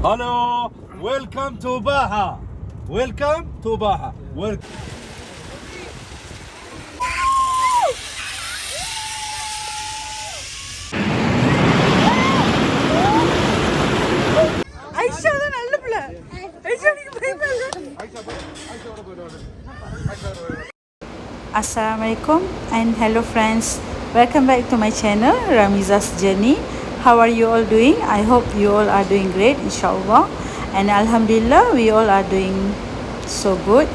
Hello, welcome to Baha. Welcome to Baha. Welcome. Assalamualaikum and hello friends, welcome back to my channel Ramiza's Journey. How are you all doing? I hope you all are doing great, inshallah, and alhamdulillah we all are doing so good.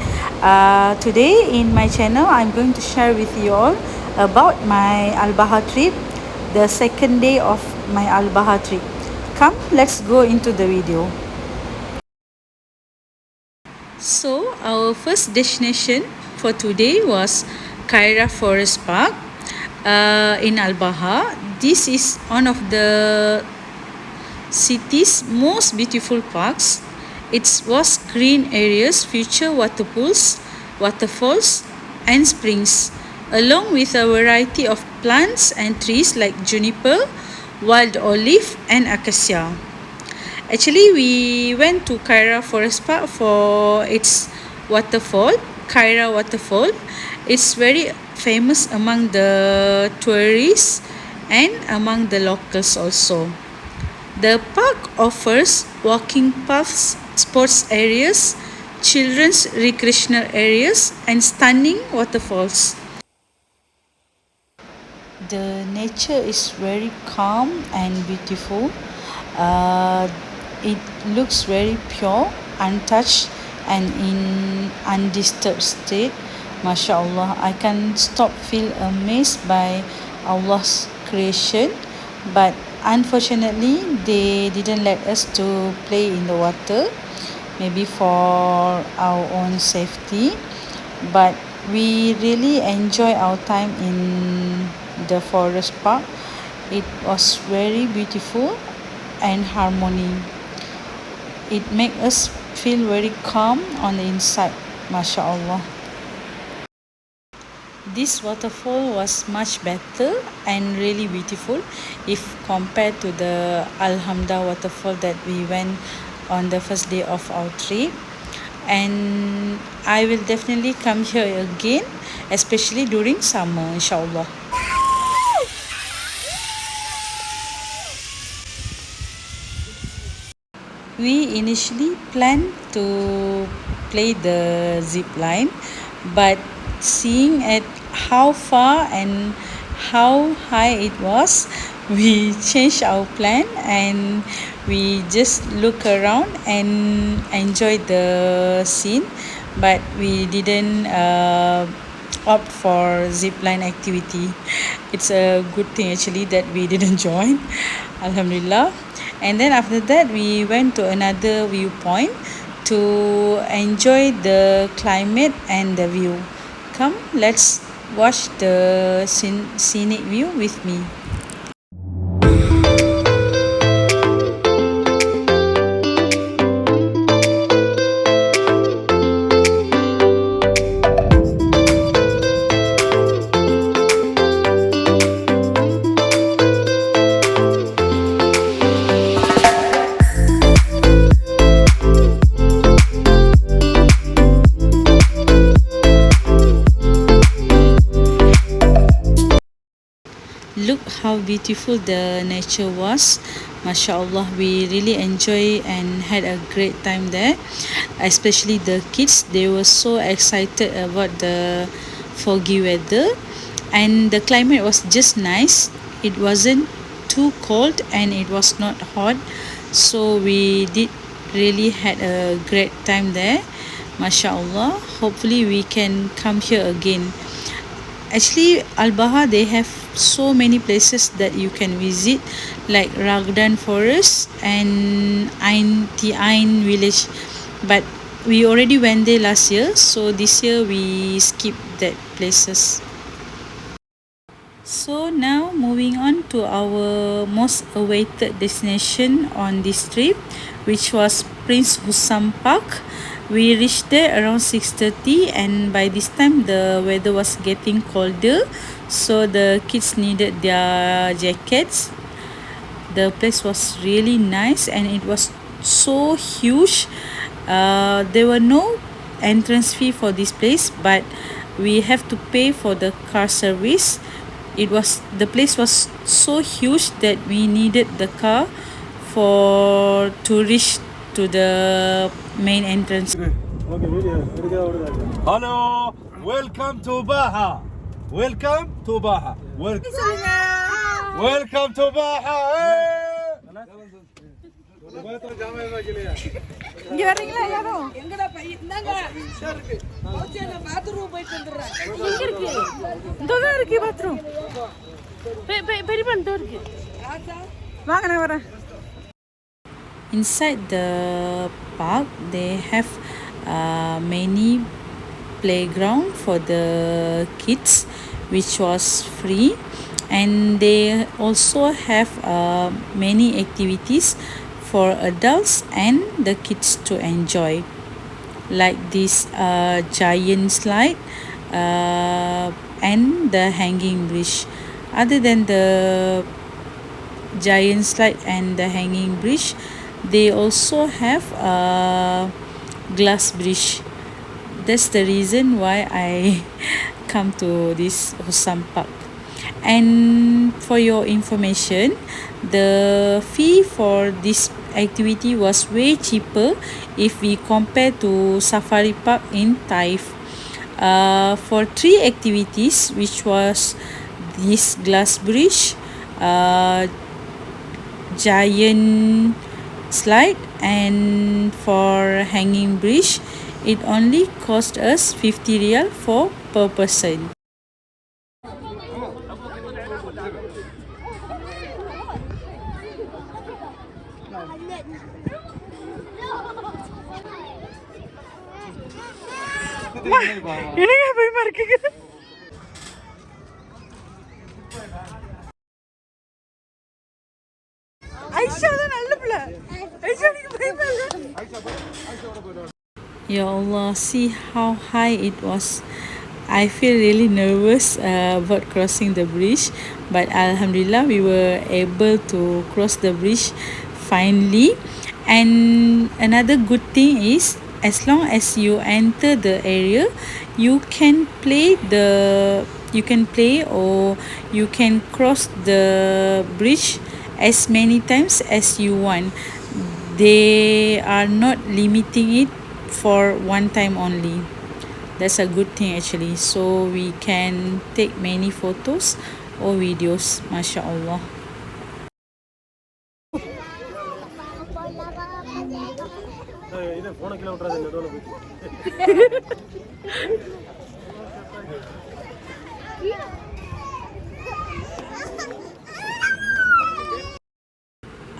Today in my channel I'm going to share with you all about my Al-Baha trip, the second day of my Al-Baha trip. Come, let's go into the video. So our first destination for today was Kharrarah Forest Park in Al-Baha. This is one of the city's most beautiful parks. It was green areas, feature water pools, waterfalls and springs, along with a variety of plants and trees like juniper, wild olive and acacia. Actually, we went to Kharrarah Forest Park for its waterfall, Kharrarah Waterfall. It's very famous among the tourists and among the locals also. The park offers walking paths, sports areas, children's recreational areas, and stunning waterfalls. The nature is very calm and beautiful. It looks very pure, untouched and in undisturbed state. MashaAllah, I can't stop feel amazed by Allah's creation, but unfortunately they didn't let us to play in the water, maybe for our own safety, but we really enjoy our time in the forest park. It was very beautiful and harmony. It makes us feel very calm on the inside, mashallah. This waterfall was much better and really beautiful if compared to the Alhamda waterfall that we went on the first day of our trip, and I will definitely come here again, especially during summer, inshallah. We initially planned to play the zip line, but seeing at how far and how high it was, we changed our plan and we just look around and enjoy the scene, but we didn't opt for zip line activity. It's a good thing actually that we didn't join, alhamdulillah. And then after that we went to another viewpoint to enjoy the climate and the view. Come, let's watch the scenic view with me. Look how beautiful the nature was. MashaAllah, we really enjoy and had a great time there, especially the kids. They were so excited about the foggy weather, and the climate was just nice. It wasn't too cold and it was not hot, so we did really had a great time there, MashaAllah. Hopefully we can come here again. Actually, Al-Baha, they have so many places that you can visit, like Ragdan Forest and Ain village, but we already went there last year, so this year we skip that places. So now moving on to our most awaited destination on this trip, which was Prince Hussam Park. We reached there around 6:30, and by this time the weather was getting colder, so the kids needed their jackets. The place was really nice and it was so huge. There were no entrance fee for this place, but we have to pay for the car service. The place was so huge that we needed the car to reach to the main entrance. Hello, welcome to Baha. Welcome to Baha. Welcome to Baha. இங்க வரீங்களா யாரும் எங்கடா by இந்தாங்க இருக்கு okay நான் bathroom போயிட்டு வந்துறேன் எங்க இருக்கு இந்தோங்க இருக்கு பாத்ரூம் பெரிய பண்ண இருக்கு வாங்க நான் வரேன். Inside the park, they have many playground for the kids, which was free, and they also have many activities for adults and the kids to enjoy, like this giant slide and the hanging bridge. Other than the giant slide and the hanging bridge, they also have a glass bridge. That's the reason why I come to this Hussam Park. And for your information, the fee for this activity was way cheaper if we compare to Safari Park in Taif. For 3 activities, which was this glass bridge, giant slide, and for hanging bridge, it only cost us 50 riyal per person. எனக்கு பயமா இருக்கு. ஐஷா தான் நல்ல பிள்ளை. ஐஷா நீங்க பயமா இருக்கு. Ya Allah, see how high it was. I feel really nervous about crossing the bridge, but Alhamdulillah we were able to cross the bridge finally. And another good thing is, as long as you enter the area, you can play or you can cross the bridge as many times as you want. They are not limiting it for one time only. That's a good thing actually, so we can take many photos or videos. MashaAllah.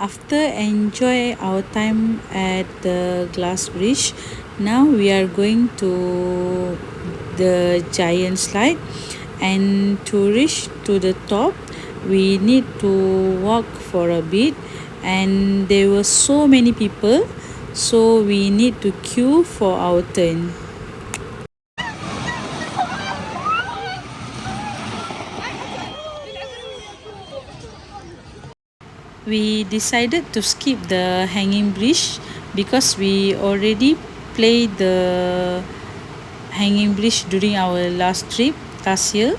After enjoy our time at the glass bridge, now we are going to the giant slide, and to reach to the top we need to walk for a bit, and there were so many people, so we need to queue for our turn. We decided to skip the hanging bridge because we already played the hanging bridge during our last trip last year.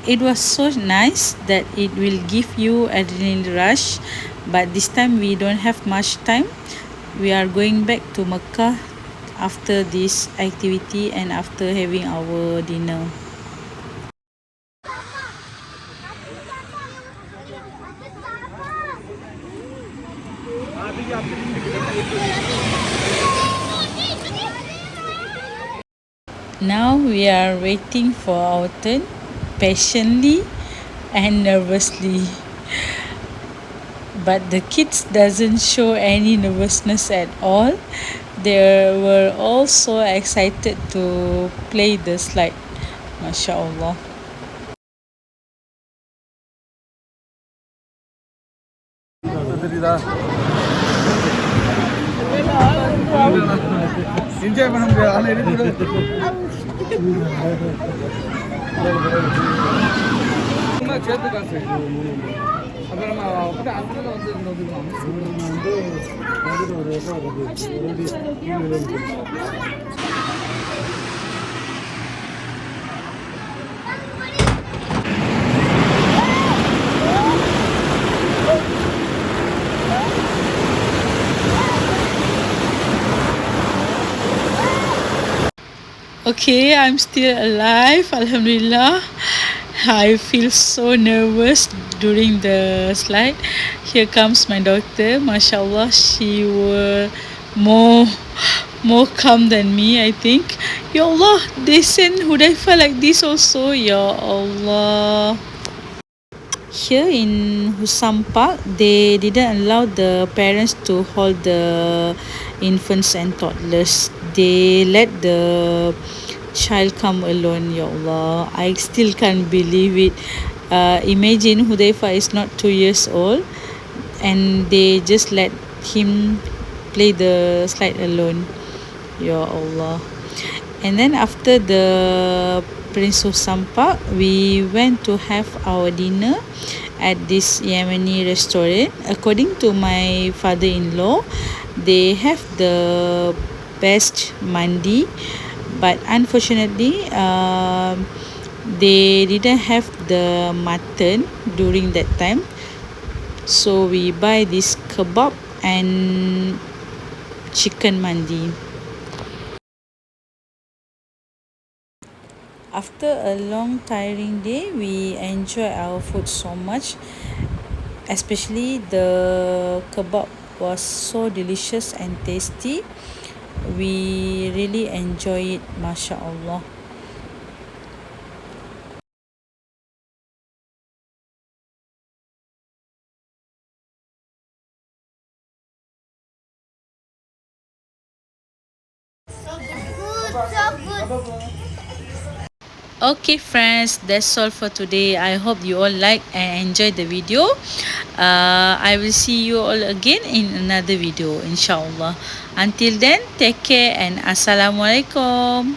It was so nice that it will give you adrenaline rush, but this time we don't have much time. We are going back to Mecca after this activity and after having our dinner. Now we are waiting for our turn patiently and nervously. But the kids doesn't show any nervousness at all. They were all so excited to play the slide. MashaAllah. Enjoy பண்ண முடியாது already சேர்த்து காசு Okay, I'm still alive, Alhamdulillah. I feel so nervous during the slide. Here comes my daughter. MashaAllah, she were more more calm than me, I think. Ya Allah, they send Hudaifa like this also. Ya Allah. Here in Hussam Park, they didn't allow the parents to hold the infants and toddlers. They let the child come alone. Ya Allah, I still can't believe it. Imagine Hudaifa is not 2 years old, and they just let him play the slide alone. Ya Allah. And then after the Prince Hussam Park, we went to have our dinner at this Yemeni restaurant. According to my father-in-law, they have the best mandi, but unfortunately, they didn't have the mutton during that time. So we buy this kebab and chicken mandi. After a long tiring day, we enjoy our food so much, especially the kebab was so delicious and tasty. We really enjoy it, mashallah. Okay friends, that's all for today. I hope you all like and enjoy the video. I will see you all again in another video, inshallah. Until then, take care and assalamualaikum.